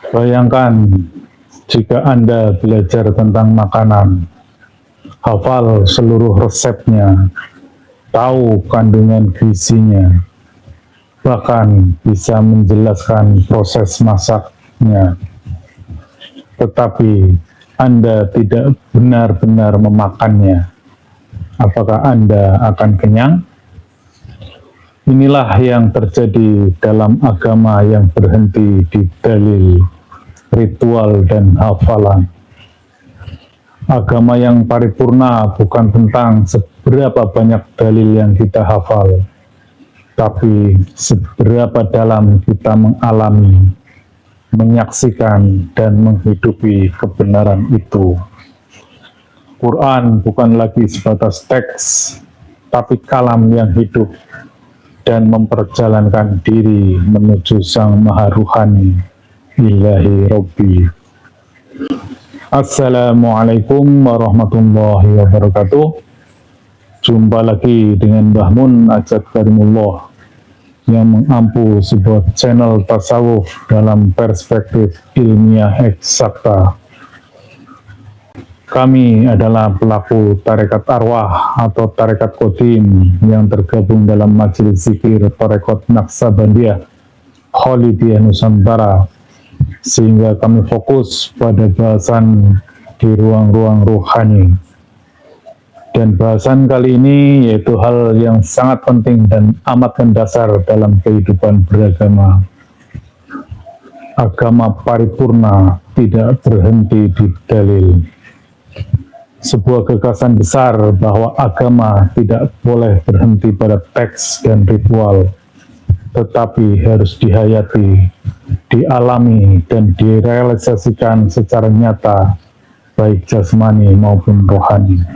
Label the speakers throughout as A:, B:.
A: Bayangkan jika Anda belajar tentang makanan, hafal seluruh resepnya, tahu kandungan gizinya, bahkan bisa menjelaskan proses masaknya, tetapi Anda tidak benar-benar memakannya. Apakah Anda akan kenyang? Inilah yang terjadi dalam agama yang berhenti di dalil, ritual, dan hafalan. Agama yang paripurna bukan tentang seberapa banyak dalil yang kita hafal, tapi seberapa dalam kita mengalami, menyaksikan, dan menghidupi kebenaran itu. Quran bukan lagi sebatas teks, tapi kalam yang hidup dan memperjalankan diri menuju Sang Maha Ruhani, Ilahi Robbi. Assalamualaikum warahmatullahi wabarakatuh. Jumpa lagi dengan Mbah Mun Ajat Karimullah yang mengampu sebuah channel tasawuf dalam perspektif ilmiah eksakta. Kami adalah pelaku tarekat arwah atau tarekat Qadim yang tergabung dalam majelis zikir tarekat Naqsabandiyah Khalidiyah Nusantara, sehingga kami fokus pada bahasan di ruang-ruang rohani. Dan bahasan kali ini yaitu hal yang sangat penting dan amat mendasar dalam kehidupan beragama. Agama paripurna tidak berhenti di dalil. Sebuah gagasan besar bahwa agama tidak boleh berhenti pada teks dan ritual, tetapi harus dihayati, dialami, dan direalisasikan secara nyata, baik jasmani maupun rohani.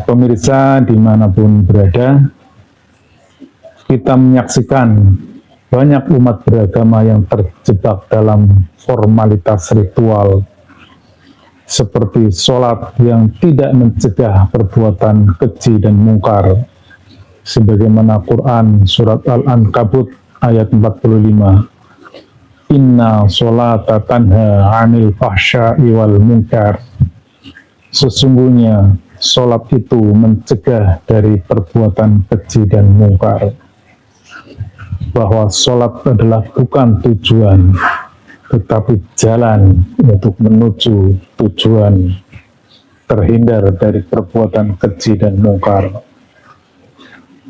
A: Pemirsa dimanapun berada, kita menyaksikan banyak umat beragama yang terjebak dalam formalitas ritual, seperti sholat yang tidak mencegah perbuatan keji dan mungkar, sebagaimana Quran Surat Al-Ankabut ayat 45, Inna sholata tanha anil fahsya'i wal munkar. Sesungguhnya sholat itu mencegah dari perbuatan keji dan mungkar. Bahwa sholat adalah bukan tujuan, tetapi jalan untuk menuju tujuan, terhindar dari perbuatan keji dan mungkar.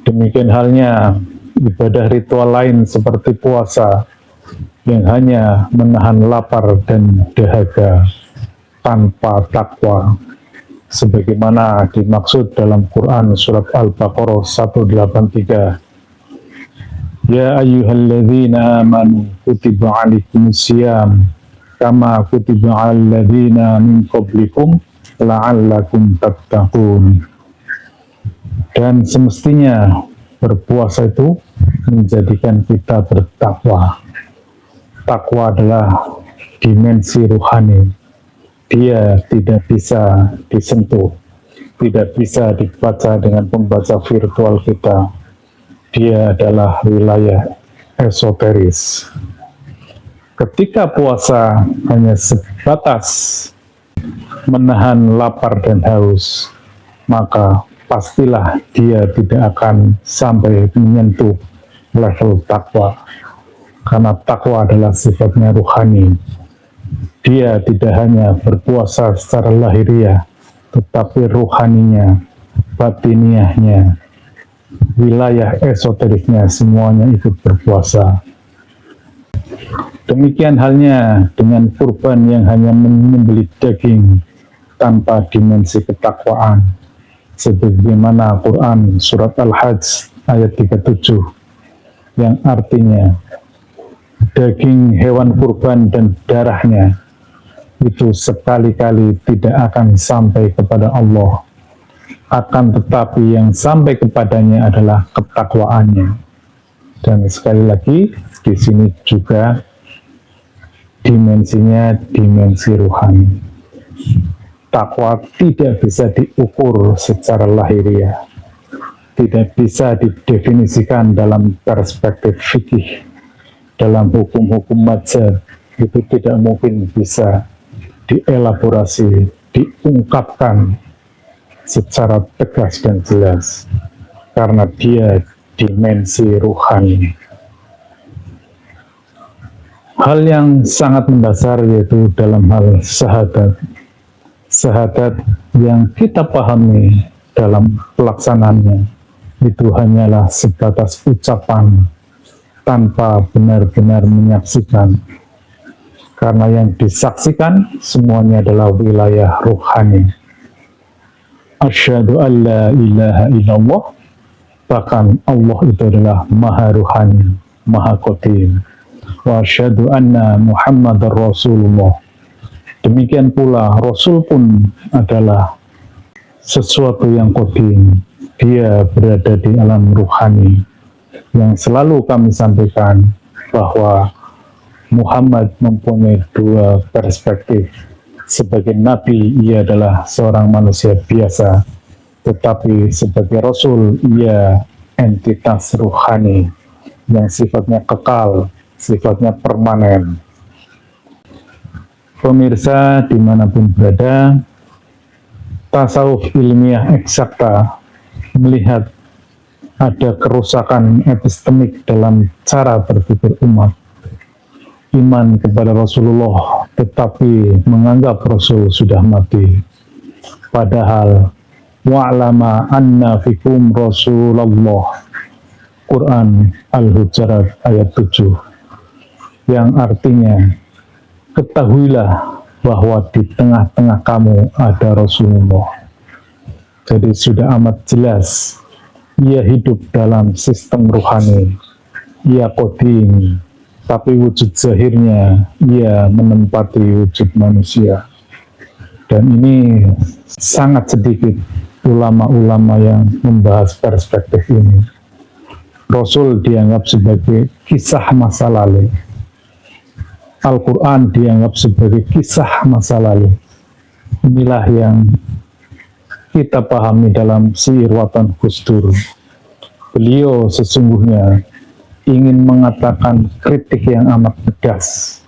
A: Demikian halnya ibadah ritual lain seperti puasa yang hanya menahan lapar dan dahaga tanpa takwa, sebagaimana dimaksud dalam Quran Surat Al-Baqarah 183. Ya ayyuhalladzina amanu kutiba alaikumusiyam kama kutiba alal ladzina min qablikum la'allakum tattaqun. Dan semestinya berpuasa itu menjadikan kita bertakwa. Takwa adalah dimensi rohani. Dia tidak bisa disentuh, tidak bisa dibaca dengan pembaca virtual kita. Dia adalah wilayah esoteris. Ketika puasa hanya sebatas menahan lapar dan haus, maka pastilah dia tidak akan sampai menyentuh level takwa. Karena takwa adalah sifatnya rohani. Dia tidak hanya berpuasa secara lahiriah, tetapi rohaninya, batiniahnya, wilayah esoteriknya semuanya ikut berpuasa. Demikian halnya dengan kurban yang hanya menyembelih daging tanpa dimensi ketakwaan, sebagaimana Quran Surat Al-Hajj ayat 37, yang artinya daging hewan kurban dan darahnya itu sekali-kali tidak akan sampai kepada Allah. Akan tetapi yang sampai kepadanya adalah ketakwaannya. Dan sekali lagi, di sini juga dimensinya dimensi rohani. Takwa tidak bisa diukur secara lahiriah, tidak bisa didefinisikan dalam perspektif fikih, dalam hukum-hukum mazhab itu tidak mungkin bisa dielaborasi, diungkapkan secara tegas dan jelas karena dia dimensi ruhani. Hal yang sangat mendasar yaitu dalam hal syahadat. Syahadat yang kita pahami dalam pelaksanaannya itu hanyalah sebatas ucapan tanpa benar-benar menyaksikan. Karena yang disaksikan semuanya adalah wilayah ruhani. Asyhadu an la ilaha illallah, bahkan Allah itu adalah maha ruhani, maha qadim. Wa asyhadu anna Muhammadar Rasulullah. Demikian pula Rasul pun adalah sesuatu yang qadim. Dia berada di alam ruhani. Yang selalu kami sampaikan bahwa Muhammad mempunyai dua perspektif. Sebagai nabi, ia adalah seorang manusia biasa, tetapi sebagai rasul, ia entitas ruhani yang sifatnya kekal, sifatnya permanen. Pemirsa dimanapun berada, tasawuf ilmiah eksakta melihat ada kerusakan epistemik dalam cara berpikir umat. Iman kepada Rasulullah tetapi menganggap Rasul sudah mati. Padahal wa'lama anna fikum Rasulullah, Quran Al-Hujurat ayat 7, yang artinya ketahuilah bahwa di tengah-tengah kamu ada Rasulullah. Jadi sudah amat jelas ia hidup dalam sistem ruhani, ia qadim, tapi wujud zahirnya ia menempati wujud manusia. Dan ini sangat sedikit ulama-ulama yang membahas perspektif ini. Rasul dianggap sebagai kisah masa lalu. Al-Quran dianggap sebagai kisah masa lalu. Inilah yang kita pahami dalam Syair Watan Gus Dur. Beliau sesungguhnya ingin mengatakan kritik yang amat pedas.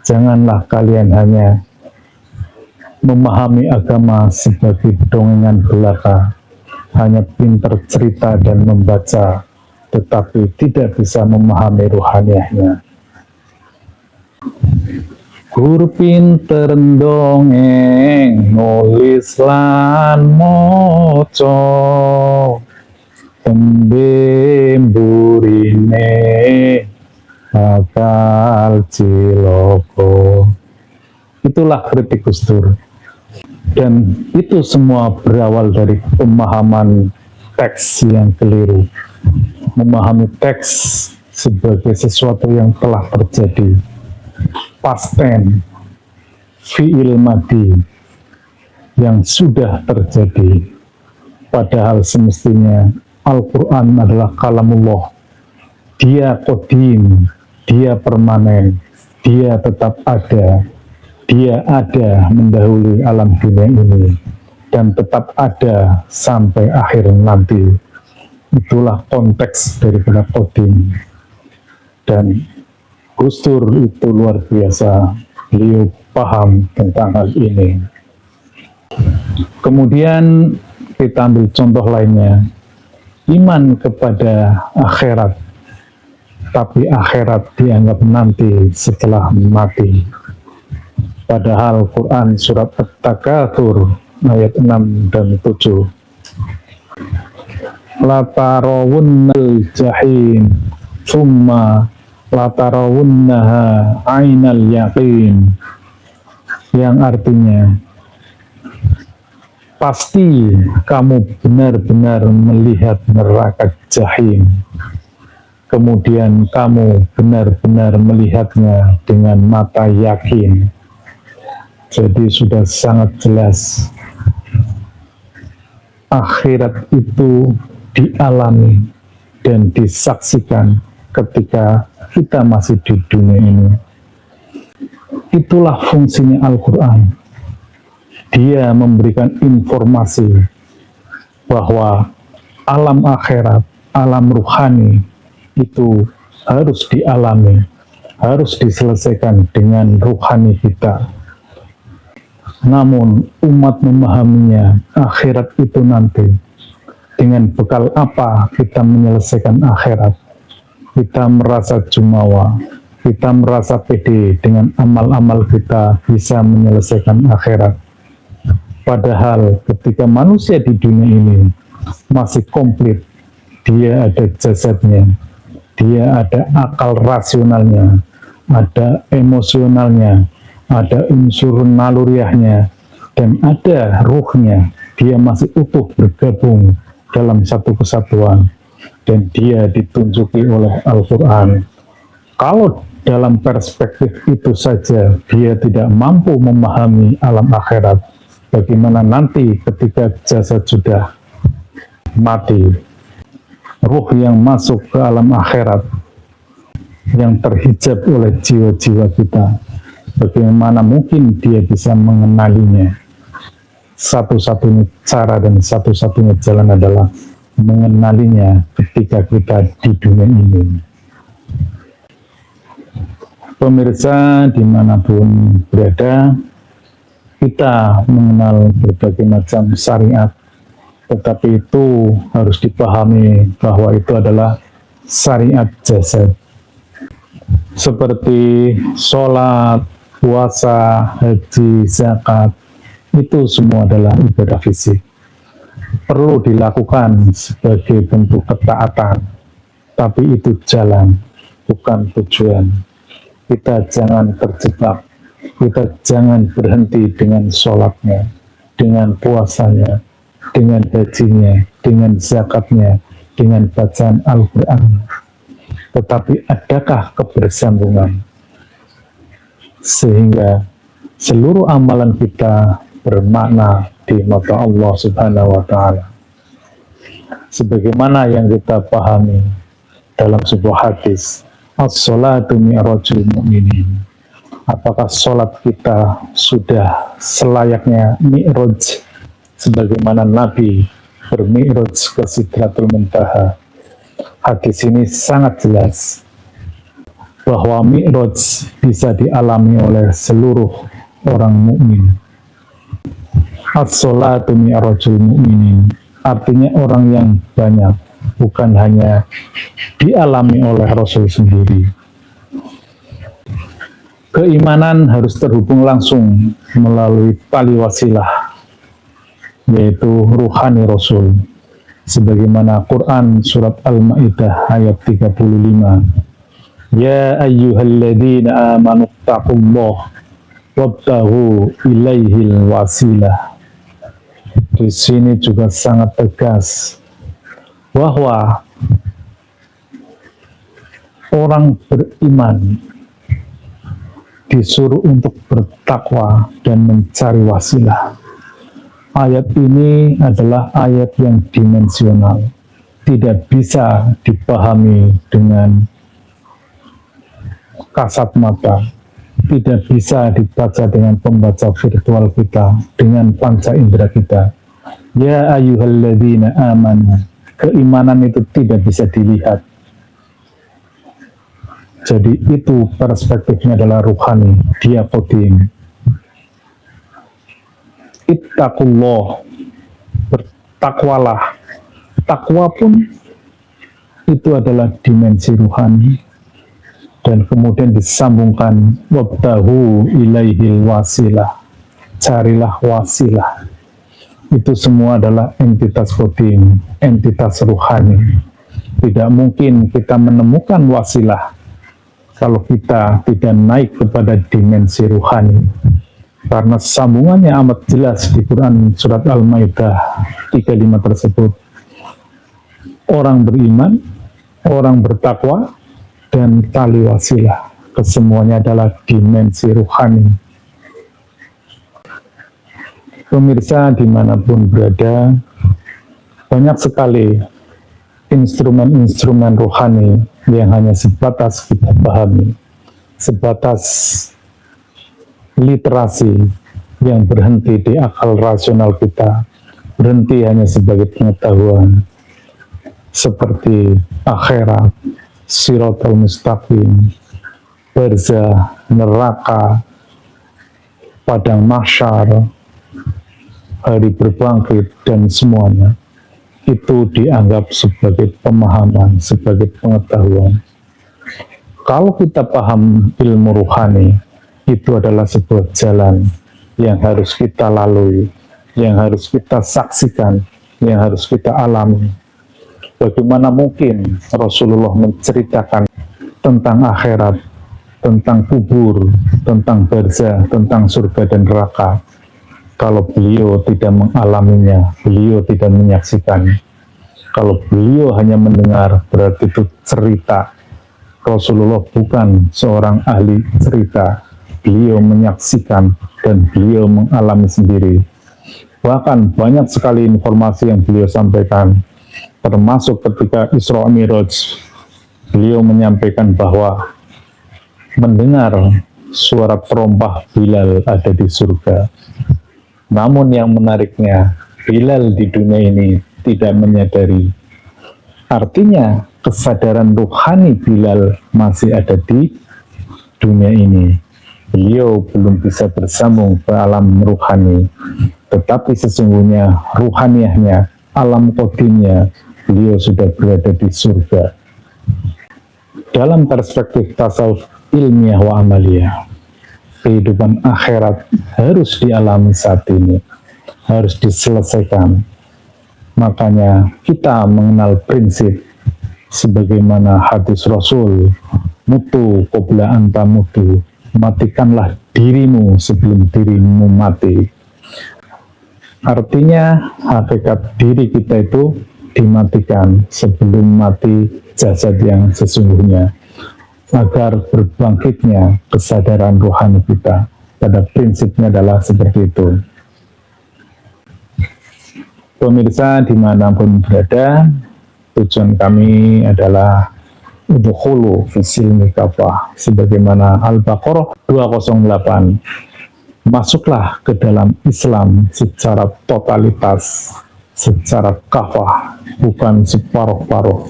A: Janganlah kalian hanya memahami agama sebagai dongengan belaka, hanya pintar cerita dan membaca, tetapi tidak bisa memahami ruhaniahnya. Gur pinter dongeng, nulis lan moco, tembe burine bakal ciloko. Itulah kritik Gus Dur. Dan itu semua berawal dari pemahaman teks yang keliru. Memahami teks sebagai sesuatu yang telah terjadi. Past tense, fi'il madi yang sudah terjadi. Padahal semestinya Al-Quran adalah kalamullah. Dia qadim, dia permanen, dia tetap ada. Dia ada mendahului alam dunia ini dan tetap ada sampai akhir nanti. Itulah konteks daripada qadim. Dan Gus Dur itu luar biasa, beliau paham tentang hal ini. Kemudian kita ambil contoh lainnya, iman kepada akhirat, tapi akhirat dianggap nanti setelah mati. Padahal Quran surat At-Takatsur ayat 6 dan 7. La tarawunnal jahim, summa latarawunnaha ainal yaqin, yang artinya pasti kamu benar-benar melihat neraka jahim, kemudian kamu benar-benar melihatnya dengan mata yakin. Jadi sudah sangat jelas akhirat itu dialami dan disaksikan ketika kita masih di dunia ini. Itulah fungsinya Al-Quran. Dia memberikan informasi bahwa alam akhirat, alam ruhani itu harus dialami, harus diselesaikan dengan ruhani kita. Namun umat memahaminya akhirat itu nanti. Dengan bekal apa kita menyelesaikan akhirat? Kita merasa jumawa, kita merasa pede dengan amal-amal kita bisa menyelesaikan akhirat. Padahal ketika manusia di dunia ini masih komplit, dia ada jasadnya, dia ada akal rasionalnya, ada emosionalnya, ada unsur naluriahnya, dan ada ruhnya. Dia masih utuh bergabung dalam satu kesatuan, dan dia ditunjuki oleh Al-Quran. Kalau dalam perspektif itu saja dia tidak mampu memahami alam akhirat, bagaimana nanti ketika jasad sudah mati, ruh yang masuk ke alam akhirat, yang terhijab oleh jiwa-jiwa kita, bagaimana mungkin dia bisa mengenalinya? Satu-satunya cara dan satu-satunya jalan adalah mengenalinya ketika kita di dunia ini. Pemirsa dimanapun berada, kita mengenal berbagai macam syariat, tetapi itu harus dipahami bahwa itu adalah syariat jasad. Seperti sholat, puasa, haji, zakat, itu semua adalah ibadah fisik. Perlu dilakukan sebagai bentuk ketaatan, tapi itu jalan, bukan tujuan. Kita jangan terjebak, kita jangan berhenti dengan sholatnya, dengan puasanya, dengan hajinya, dengan zakatnya, dengan bacaan Al-Quran. Tetapi adakah kebersambungan? Sehingga seluruh amalan kita bermakna di mata Allah Subhanahu wa Ta'ala. Sebagaimana yang kita pahami dalam sebuah hadis, as-sholatu mi'rajul mu'minin. Apakah sholat kita sudah selayaknya mi'raj, sebagaimana Nabi bermi'raj ke Sidratul Muntaha? Hadis ini sangat jelas bahwa mi'raj bisa dialami oleh seluruh orang mukmin. As-sholatu mi'rajul mu'minin, artinya orang yang banyak, bukan hanya dialami oleh Rasul sendiri. Keimanan harus terhubung langsung melalui tali wasilah, yaitu ruhani Rasul. Sebagaimana Quran surat Al-Ma'idah ayat 35. Ya ayyuhalladzina amanu taqullah wabtaghu ilaihil wasilah. Di sini juga sangat tegas bahwa orang beriman disuruh untuk bertakwa dan mencari wasilah. Ayat ini adalah ayat yang dimensional, tidak bisa dipahami dengan kasat mata, tidak bisa dibaca dengan pembaca virtual kita, dengan panca indera kita. Ya ayyuhalladzina amanu, keimanan itu tidak bisa dilihat. Jadi itu perspektifnya adalah ruhani, dia qadim. Ittaqullah, bertakwalah. Takwa pun itu adalah dimensi ruhani. Dan kemudian disambungkan wabtahu ilaihil wasilah, carilah wasilah. Itu semua adalah entitas qadim, entitas ruhani. Tidak mungkin kita menemukan wasilah kalau kita tidak naik kepada dimensi ruhani. Karena sambungannya amat jelas di Quran surat Al-Ma'idah 35 tersebut. Orang beriman, orang bertakwa, dan tali wasilah. Kesemuanya adalah dimensi ruhani. Pemirsa dimanapun berada, banyak sekali instrumen-instrumen rohani yang hanya sebatas kita pahami, sebatas literasi yang berhenti di akal rasional kita, berhenti hanya sebagai pengetahuan, seperti akhirat, Siratal Mustaqim, barzah, neraka, padang mahsyar, hari berbangkit, dan semuanya itu dianggap sebagai pemahaman, sebagai pengetahuan. Kalau kita paham ilmu ruhani, itu adalah sebuah jalan yang harus kita lalui, yang harus kita saksikan, yang harus kita alami. Bagaimana mungkin Rasulullah menceritakan tentang akhirat, tentang kubur, tentang barzah, tentang surga dan neraka, kalau beliau tidak mengalaminya, beliau tidak menyaksikan. Kalau beliau hanya mendengar, berarti itu cerita. Rasulullah bukan seorang ahli cerita, beliau menyaksikan dan beliau mengalami sendiri. Bahkan banyak sekali informasi yang beliau sampaikan, termasuk ketika Isra Mi'raj, beliau menyampaikan bahwa mendengar suara terompah Bilal ada di surga. Namun yang menariknya, Bilal di dunia ini tidak menyadari. Artinya, kesadaran ruhani Bilal masih ada di dunia ini. Beliau belum bisa bersambung ke alam ruhani, tetapi sesungguhnya ruhaniyahnya, alam kodimnya, beliau sudah berada di surga. Dalam perspektif tasawuf ilmiah wa amaliyah, kehidupan akhirat harus dialami saat ini, harus diselesaikan. Makanya kita mengenal prinsip sebagaimana hadis Rasul, mutu qabla anta mutu, matikanlah dirimu sebelum dirimu mati. Artinya hakikat diri kita itu dimatikan sebelum mati jasad yang sesungguhnya, agar berbangkitnya kesadaran rohani kita. Pada prinsipnya adalah seperti itu. Pemirsa dimanapun berada, tujuan kami adalah udkhulu fisilmi kafah, sebagaimana Al-Baqarah 208. Masuklah ke dalam Islam secara totalitas, secara kafah, bukan separuh-paruh,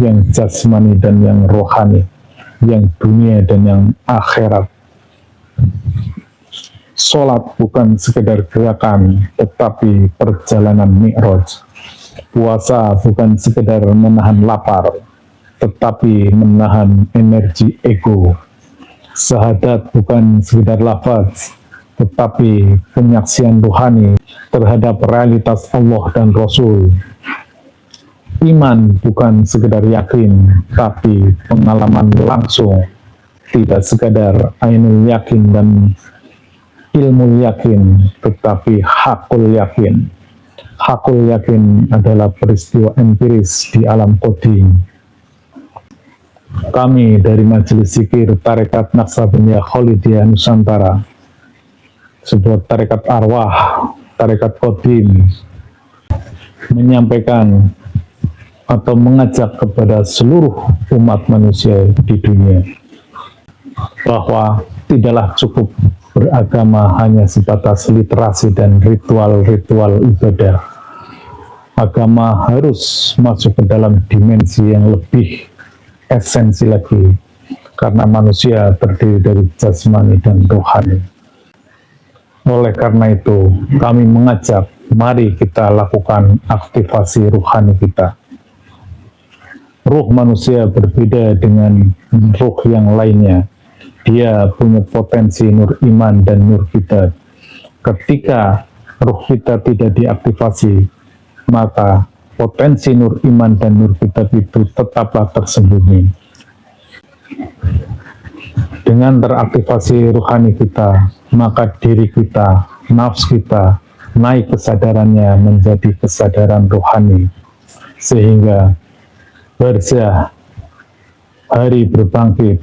A: yang jasmani dan yang rohani, yang dunia dan yang akhirat. Sholat bukan sekedar gerakan, tetapi perjalanan mi'raj. Puasa bukan sekedar menahan lapar, tetapi menahan energi ego. Syahadat bukan sekedar lafaz, tetapi penyaksian rohani terhadap realitas Allah dan Rasul. Iman bukan sekedar yakin, tapi pengalaman langsung. Tidak sekadar ainul yakin dan ilmu yakin, tetapi hakul yakin. Hakul yakin adalah peristiwa empiris di alam qadim. Kami dari Majelis Zikir Tarekat Naqsabandiyah Kholidiyah Nusantara, sebuah tarekat arwah, tarekat qadim, menyampaikan atau mengajak kepada seluruh umat manusia di dunia bahwa tidaklah cukup beragama hanya sebatas literasi dan ritual-ritual ibadah. Agama harus masuk ke dalam dimensi yang lebih esensi lagi, karena manusia terdiri dari jasmani dan rohani. Oleh karena itu, kami mengajak, mari kita lakukan aktivasi rohani kita. Ruh manusia berbeda dengan ruh yang lainnya. Dia punya potensi nur iman dan nur kitab. Ketika ruh kita tidak diaktifasi, maka potensi nur iman dan nur kitab itu tetaplah tersembunyi. Dengan teraktivasi rohani kita, maka diri kita, nafs kita, naik kesadarannya menjadi kesadaran rohani. Sehingga barzah, hari berbangkit,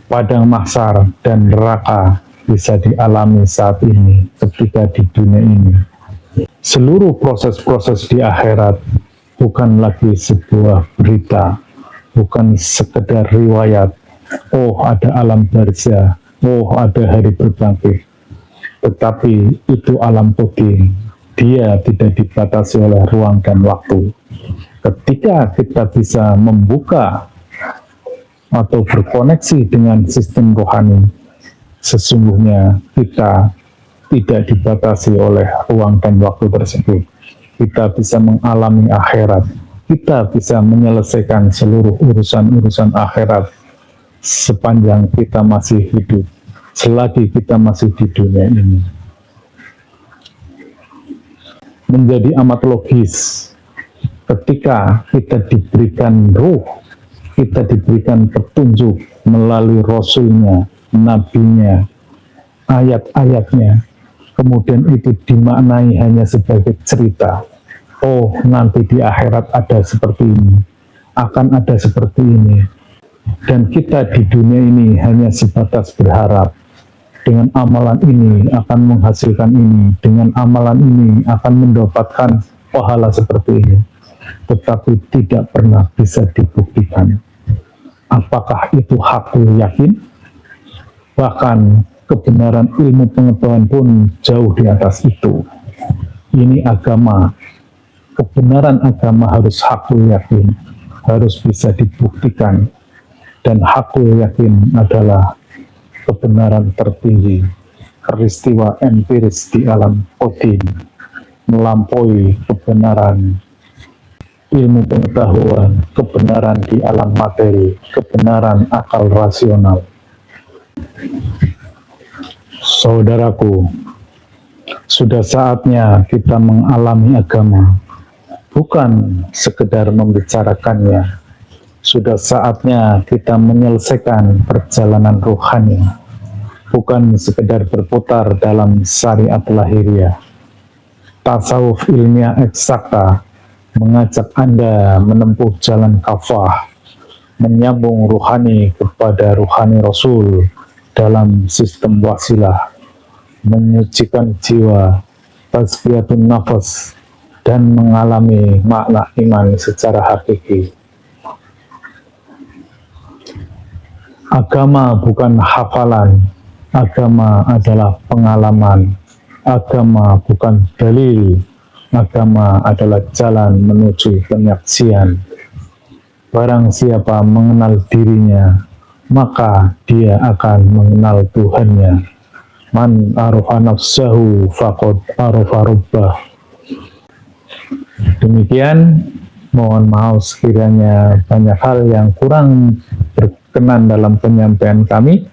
A: padang mahsyar dan neraka bisa dialami saat ini ketika di dunia ini. Seluruh proses-proses di akhirat bukan lagi sebuah berita, bukan sekedar riwayat, oh ada alam barzah, oh ada hari berbangkit, tetapi itu alam qadim. Dia tidak dibatasi oleh ruang dan waktu. Ketika kita bisa membuka atau berkoneksi dengan sistem rohani, sesungguhnya kita tidak dibatasi oleh ruang dan waktu tersebut. Kita bisa mengalami akhirat, kita bisa menyelesaikan seluruh urusan-urusan akhirat sepanjang kita masih hidup, selagi kita masih di dunia ini. Menjadi amat logis ketika kita diberikan ruh, kita diberikan petunjuk melalui Rasulnya, Nabinya, ayat-ayatnya, kemudian itu dimaknai hanya sebagai cerita. Oh, nanti di akhirat ada seperti ini, akan ada seperti ini. Dan kita di dunia ini hanya sebatas berharap, dengan amalan ini akan menghasilkan ini, dengan amalan ini akan mendapatkan pahala seperti ini. Tetapi tidak pernah bisa dibuktikan. Apakah itu hakul yakin? Bahkan kebenaran ilmu pengetahuan pun jauh di atas itu. Ini agama. Kebenaran agama harus hakul yakin, harus bisa dibuktikan. Dan hakul yakin adalah kebenaran tertinggi, peristiwa empiris di alam qadim, melampaui kebenaran ilmu pengetahuan, kebenaran di alam materi, kebenaran akal rasional. Saudaraku, sudah saatnya kita mengalami agama, bukan sekedar membicarakannya. Sudah saatnya kita menyelesaikan perjalanan rohani, bukan sekedar berputar dalam syariat lahiriah. Tasawuf ilmiah eksakta mengajak Anda menempuh jalan kafah, menyambung rohani kepada rohani Rasul dalam sistem wasilah, menyucikan jiwa, tasfiyatun nafas, dan mengalami makna iman secara hakiki. Agama bukan hafalan, agama adalah pengalaman, agama bukan dalil, agama adalah jalan menuju penyaksian. Barang siapa mengenal dirinya, maka dia akan mengenal Tuhannya. Man arafa nafsahu faqad arafa rabbah. Demikian, mohon maaf sekiranya banyak hal yang kurang berkenan dalam penyampaian kami.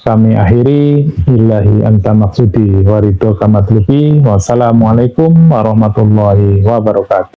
A: Kami akhiri, ilahi anta maksudi waridho kamatlubi. Wassalamualaikum warahmatullahi wabarakatuh.